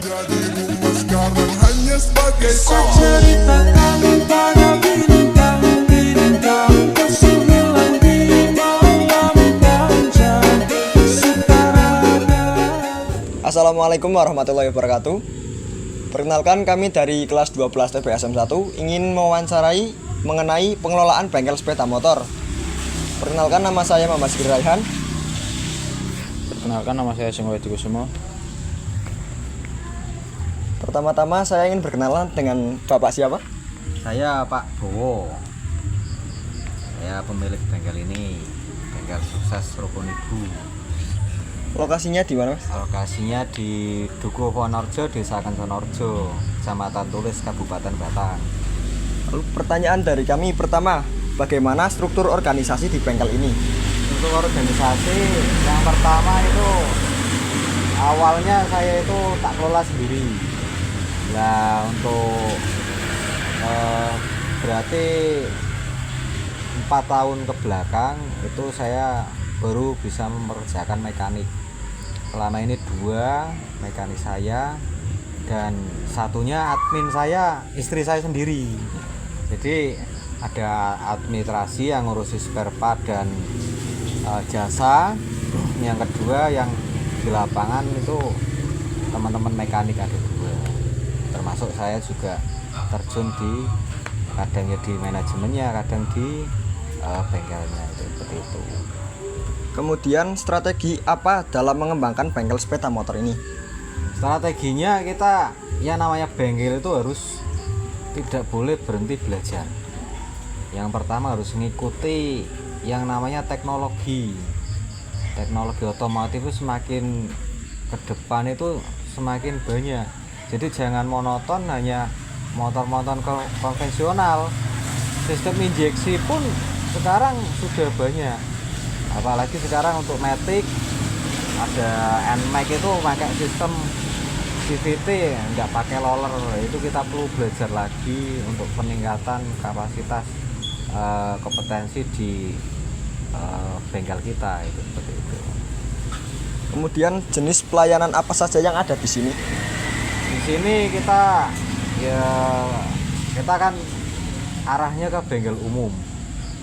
Dirimu sekarang hanya sebagai Ceritakan pada bintang, bintang kesembilan di malam panjang sukarada. Assalamualaikum warahmatullahi wabarakatuh. Perkenalkan, kami dari kelas 12 TBSM 1 ingin mewawancarai mengenai pengelolaan bengkel sepeda motor. Perkenalkan, nama saya Muhammad Zikri Raihan. Perkenalkan, nama saya Singgo Edi Kusumo. Pertama-tama saya ingin berkenalan dengan Bapak siapa? Saya Pak Bowo. Saya pemilik bengkel ini, Bengkel Sukses Rukun Ibu. Lokasinya di mana, Mas? Lokasinya di Dukuh Wonorjo, Desa Kensonorjo, Kecamatan Tulis, Kabupaten Batang. Lalu pertanyaan dari kami pertama, bagaimana struktur organisasi di bengkel ini? Untuk organisasi yang pertama itu awalnya saya itu tak kelola sendiri. Nah, untuk berarti 4 tahun ke belakang itu saya baru bisa memperkerjakan mekanik. Selama ini 2 mekanik saya dan satunya admin saya, istri saya sendiri. Jadi ada administrasi yang ngurusi spare part dan jasa. Yang kedua yang di lapangan itu teman-teman mekanik ada 2. Termasuk saya juga terjun di kadangnya di manajemennya, kadang di bengkelnya, itu seperti itu. Kemudian strategi apa dalam mengembangkan bengkel sepeda motor ini? Strateginya kita, ya namanya bengkel itu harus tidak boleh berhenti belajar. Yang pertama harus mengikuti yang namanya teknologi otomotif itu semakin ke depan itu semakin banyak. Jadi jangan monoton hanya motor-motor konvensional. Sistem injeksi pun sekarang sudah banyak. Apalagi sekarang untuk Matic ada NMAX itu pakai sistem CVT, nggak pakai roller. Itu kita perlu belajar lagi untuk peningkatan kapasitas kompetensi di bengkel kita, itu seperti itu. Kemudian jenis pelayanan apa saja yang ada di sini? Di sini kita kan arahnya ke bengkel umum.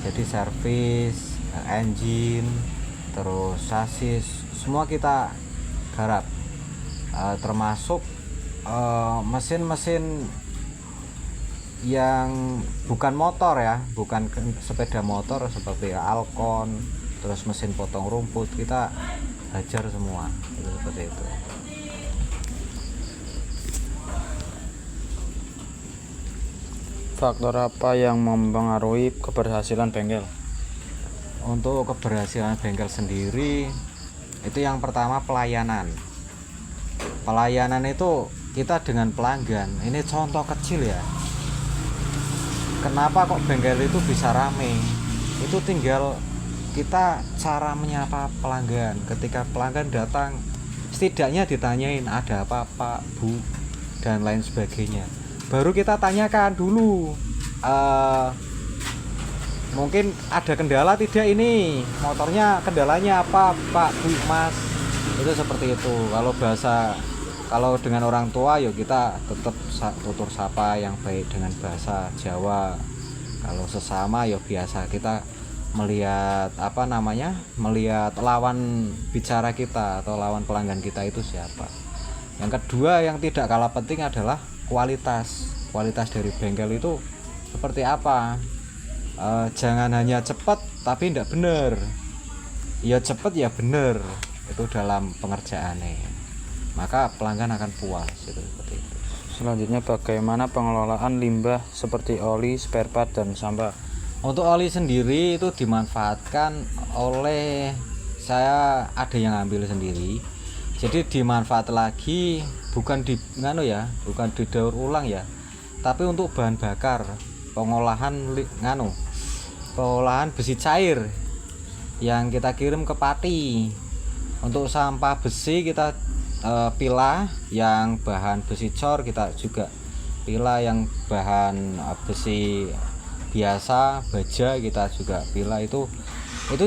Jadi servis, engine, terus chassis, semua kita garap. Termasuk mesin-mesin yang bukan motor ya, bukan sepeda motor seperti Alcon, terus mesin potong rumput kita hajar semua, itu seperti itu. Faktor apa yang mempengaruhi keberhasilan bengkel? Untuk keberhasilan bengkel sendiri itu yang pertama pelayanan. Pelayanan itu kita dengan pelanggan. Ini contoh kecil ya. Kenapa kok bengkel itu bisa rame? Itu tinggal kita cara menyapa pelanggan. Ketika pelanggan datang, setidaknya ditanyain ada apa Pak, Bu, dan lain sebagainya. Baru kita tanyakan dulu, mungkin ada kendala tidak ini, motornya kendalanya apa Pak, Bu, Mas. Itu seperti itu. Kalau dengan orang tua ya kita tetap tutur sapa yang baik dengan bahasa Jawa. Kalau sesama ya biasa kita melihat melihat lawan bicara kita atau lawan pelanggan kita itu siapa. Yang kedua yang tidak kalah penting adalah kualitas dari bengkel itu seperti apa. Jangan hanya cepat tapi tidak benar. Ya cepat ya benar, itu dalam pengerjaannya, maka pelanggan akan puas, itu seperti itu. Selanjutnya, bagaimana pengelolaan limbah seperti oli, spare part, dan sampah? Untuk oli sendiri itu dimanfaatkan oleh saya, ada yang ambil sendiri. Jadi dimanfaat lagi, bukan didaur ulang ya, tapi untuk bahan bakar, pengolahan besi cair yang kita kirim ke Pati. Untuk sampah besi kita pilah, yang bahan besi cor kita juga pilah, yang bahan besi biasa baja kita juga pilah. Itu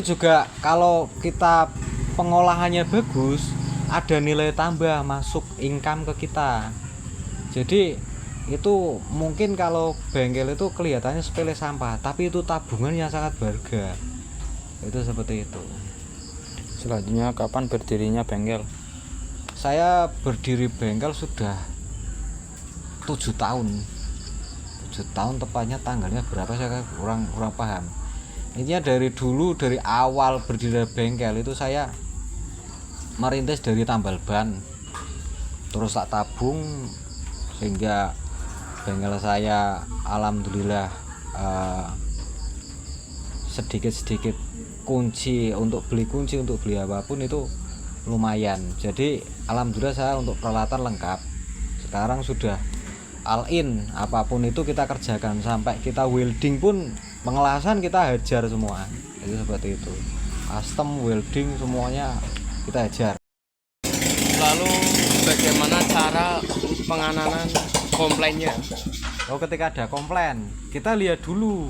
juga kalau kita pengolahannya bagus ada nilai tambah masuk income ke kita. Jadi itu mungkin kalau bengkel itu kelihatannya sepele sampah, tapi itu tabungan yang sangat berharga. Itu seperti itu. Selanjutnya, kapan berdirinya bengkel? Saya berdiri bengkel sudah 7 tahun. 7 tahun tepatnya tanggalnya berapa saya kurang paham. Intinya dari dulu, dari awal berdiri bengkel itu saya merintis dari tambal ban, terus tak tabung sehingga bengkel saya alhamdulillah sedikit-sedikit kunci untuk beli apapun itu lumayan. Jadi alhamdulillah saya untuk peralatan lengkap. Sekarang sudah all in, apapun itu kita kerjakan, sampai kita welding pun pengelasan kita hajar semua. Itu seperti itu. Custom welding semuanya kita hajar. Lalu bagaimana cara penanganan komplainnya? Ketika ada komplain, kita lihat dulu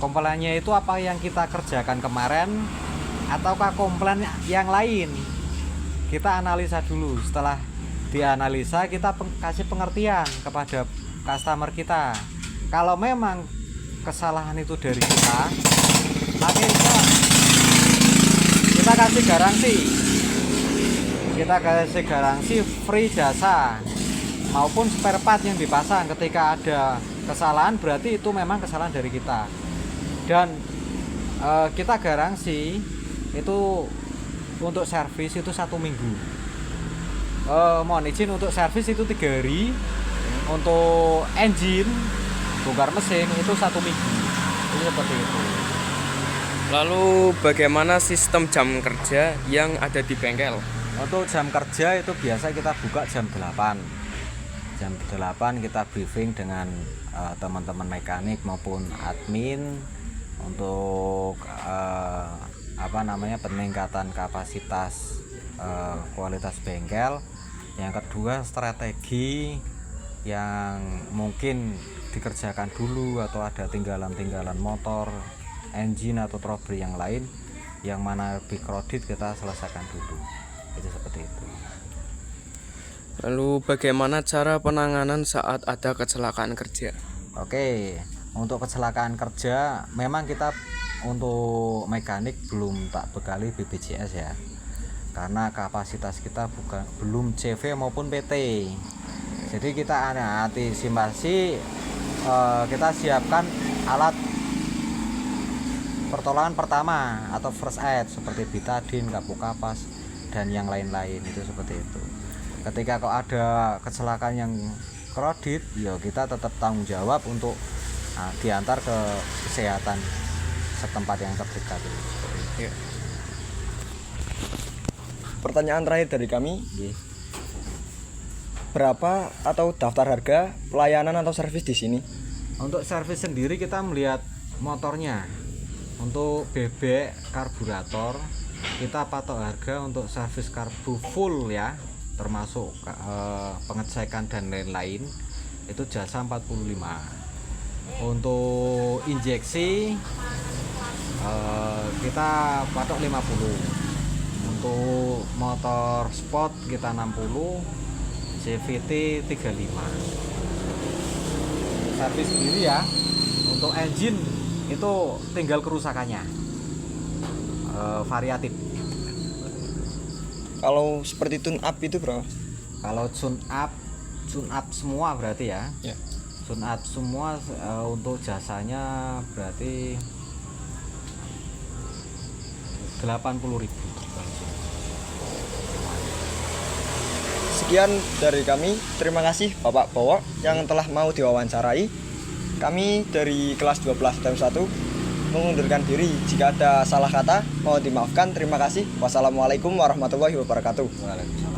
komplainnya itu apa yang kita kerjakan kemarin ataukah komplain yang lain. Kita analisa dulu. Setelah dianalisa, kita kasih pengertian kepada customer kita. Kalau memang kesalahan itu dari kita, akhirnya kita kasih garansi. Kita kasih garansi free jasa maupun spare part yang dipasang. Ketika ada kesalahan, berarti itu memang kesalahan dari kita. Dan kita garansi itu untuk servis itu 1 minggu. Mohon izin, untuk servis itu 3 hari. Untuk engine, bongkar mesin itu 1 minggu. Ini seperti itu. Lalu bagaimana sistem jam kerja yang ada di bengkel? Untuk jam kerja itu biasa kita buka jam 8. Jam 8 kita briefing dengan teman-teman mekanik maupun admin untuk peningkatan kapasitas kualitas bengkel. Yang kedua, strategi yang mungkin dikerjakan dulu atau ada tinggalan motor, engine atau trouble yang lain yang mana lebih kredit kita selesaikan dulu. Itu seperti itu. Lalu bagaimana cara penanganan saat ada kecelakaan kerja? Oke, untuk kecelakaan kerja memang kita untuk mekanik belum tak bekali BPJS ya, karena kapasitas kita belum CV maupun PT. Jadi kita antisipasi, kita siapkan alat pertolongan pertama atau first aid seperti betadine, kapuk kapas dan yang lain-lain. Itu seperti itu. Ketika kok ada kecelakaan yang kredit, ya kita tetap tanggung jawab untuk diantar ke kesehatan setempat yang terdekat. Ya. Pertanyaan terakhir dari kami, berapa atau daftar harga pelayanan atau servis di sini? Untuk servis sendiri kita melihat motornya. Untuk bebek, karburator, kita patok harga untuk servis karbu full ya, termasuk pengecekan dan lain-lain, itu jasa 45. Untuk injeksi kita patok 50. Untuk motor sport kita 60, CVT 35. Servis sendiri ya. Untuk engine itu tinggal kerusakannya, variatif. Kalau seperti tune up itu berapa? Kalau tune up semua berarti ya. Ya. Tune up semua untuk jasanya berarti 80.000. Sekian dari kami. Terima kasih Bapak Bowo yang telah mau diwawancarai. Kami dari kelas 12 TEM 1 mengundurkan diri. Jika ada salah kata, mohon dimaafkan. Terima kasih. Wassalamualaikum warahmatullahi wabarakatuh. Waalaikumsalam.